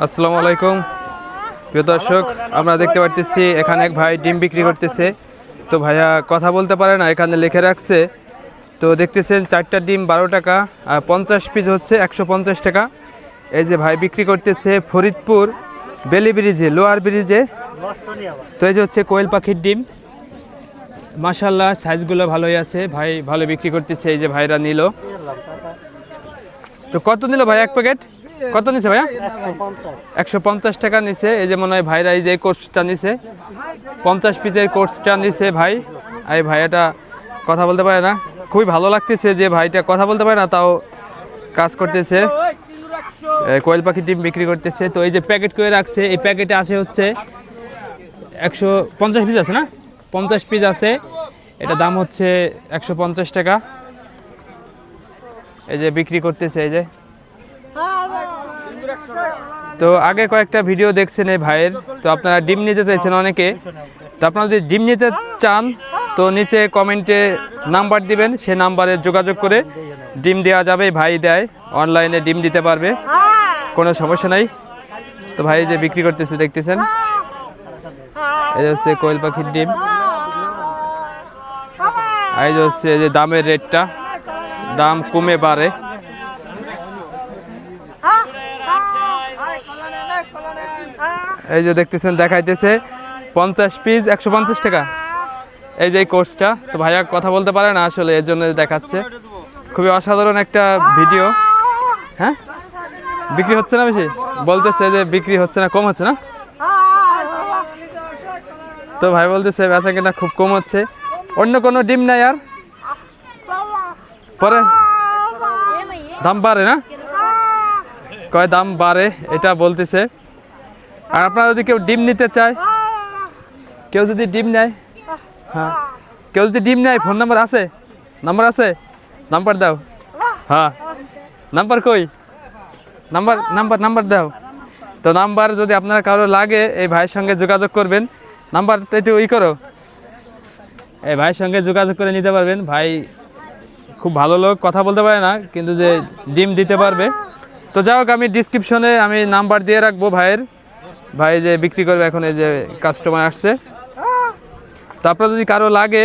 আসসালামু আলাইকুম প্রিয় দর্শক, আমরা দেখতে পারতেছি এখানে এক ভাই ডিম বিক্রি করতেছে। তো ভাইয়া কথা বলতে পারে না, এখানে লিখে রাখছে। তো দেখতেছেন 4টা ডিম 12 টাকা আর 50 পিস হচ্ছে 150 টাকা। এই যে ভাই বিক্রি করতেছে ফরিদপুর বেলি ব্রিজে, লোয়ার ব্রিজে। তো এই যে হচ্ছে কোয়েল পাখির ডিম, মাশাআল্লাহ সাইজগুলো ভালোই আছে। ভাই ভালো বিক্রি করতেছে। এই যে ভাইরা নিল। তো কত নিল ভাই এক প্যাকেট? কত নিছে ভাইয়া? 150 টাকা নিছে। এই যে মনে হয় ভাইরা এই যে কোর্সটা নিছে, 50 পিসের কোর্সটা নিছে ভাই। এই ভাইয়াটা কথা বলতে পারে না, খুবই ভালো লাগতেছে যে ভাইটা কথা বলতে পারে না তাও কাজ করতেছে, কোয়েল পাখির ডিম বিক্রি করতেছে। তো এই যে প্যাকেট করে রাখছে, এই প্যাকেটে আছে হচ্ছে 150 পিস আছে না, 50 পিস আছে। এটা দাম হচ্ছে 150 টাকা। এই যে বিক্রি করতেছে এই যে। তো আগে কয়েকটা ভিডিও দেখছেন এই ভাইয়ের, তো আপনারা ডিম নিতে চাইছেন অনেকে। তো আপনারা যদি ডিম নিতে চান তো নিচে কমেন্টে নাম্বার দিবেন, সে নাম্বারে যোগাযোগ করে ডিম দেওয়া যাবে। ভাই দেয়, অনলাইনে ডিম দিতে পারবে, কোনো সমস্যা নাই। তো ভাই যে বিক্রি করতেছে দেখতেছেন, এই হচ্ছে কোয়েল পাখির ডিম। এই যে হচ্ছে যে দামের রেটটা, দাম কমে বাড়ে। এই যে দেখতেছেন দেখাইতেছে 50 পিস 150 টাকা। এই যে কোর্সটা। তো ভাইয়া কথা বলতে পারে না আসলে, এর জন্য দেখাচ্ছে। খুবই অসাধারণ একটা ভিডিও। হ্যাঁ, বিক্রি হচ্ছে না বেশি, বলতেছে যে বিক্রি হচ্ছে না, কম হচ্ছে না। তো ভাই বলতেছে বেচা কেনা খুব কম হচ্ছে। অন্য কোনো ডিম নাই আর, পরে দাম বাড়ে না, কয় দাম বাড়ে এটা বলতেছে। আর আপনারা যদি কেউ ডিম নিতে চায়, কেউ যদি ডিম নেয়, হ্যাঁ কেউ যদি ডিম নেয়, ফোন নাম্বার আছে? নাম্বার আছে, নাম্বার দাও। হ্যাঁ নাম্বার কই? নাম্বার নাম্বার নাম্বার দাও। তো নাম্বার যদি আপনার কারো লাগে এই ভাইয়ের সঙ্গে যোগাযোগ করবেন। নাম্বারটা একটু করো, এই ভাইয়ের সঙ্গে যোগাযোগ করে নিতে পারবেন। ভাই খুব ভালো লোক, কথা বলতে পারে না কিন্তু যে ডিম দিতে পারবে। তো যাই হোক, আমি ডিসক্রিপশনে আমি নাম্বার দিয়ে রাখবো ভাইয়ের। ভাই যে বিক্রি করবে এখন, এই যে কাস্টমার আসছে। তো আপনার যদি কারো লাগে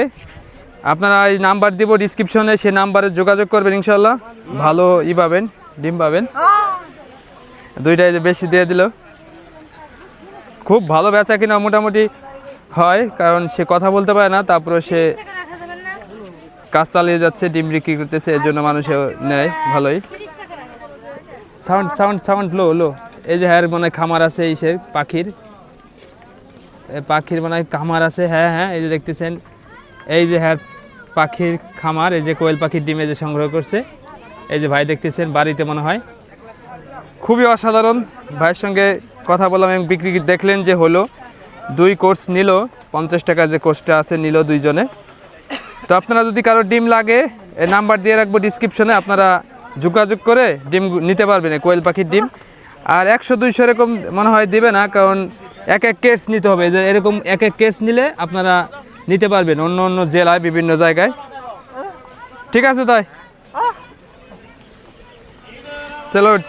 আপনারা এই নাম্বার দিব ডিসক্রিপশনে, সে নাম্বারে যোগাযোগ করবেন, ইনশাল্লাহ ভালো পাবেন, ডিম পাবেন। দুইটাই যে বেশি দিয়ে দিল। খুব ভালো বেচা কিনা মোটামুটি হয়, কারণ সে কথা বলতে পারে না, তারপরে সে কাজ চালিয়ে যাচ্ছে, ডিম বিক্রি করতেছে, এর জন্য মানুষে নেয় ভালোই। সাউন্ড সাউন্ড সাউন্ড লো লো। এই যে হ্যাঁ মনে হয় খামার আছে, ইসের পাখির, পাখির মনে হয় খামার আছে। হ্যাঁ হ্যাঁ, এই যে দেখতেছেন এই যে হ্যাঁ পাখির খামার। এই যে কোয়েল পাখির ডিমে যে সংগ্রহ করছে, এই যে ভাই দেখতেছেন বাড়িতে মনে হয়। খুবই অসাধারণ। ভাইয়ের সঙ্গে কথা বললাম এবং বিক্রি দেখলেন যে হলো 2 কোর্স নিল, 50 টাকা যে কোর্সটা আছে নিল দুইজনে। তো আপনারা যদি কারো ডিম লাগে এই নাম্বার দিয়ে রাখবো ডিসক্রিপশনে, আপনারা যোগাযোগ করে ডিম নিতে পারবেন, কোয়েল পাখির ডিম। আর 100-200 এরকম মনে হয় দিবে না, কারণ এক এক কেস নিতে হবে। যে এরকম এক এক কেস নিলে আপনারা নিতে পারবেন অন্য অন্য জেলায়, বিভিন্ন জায়গায়। ঠিক আছে তাই, স্যালুট।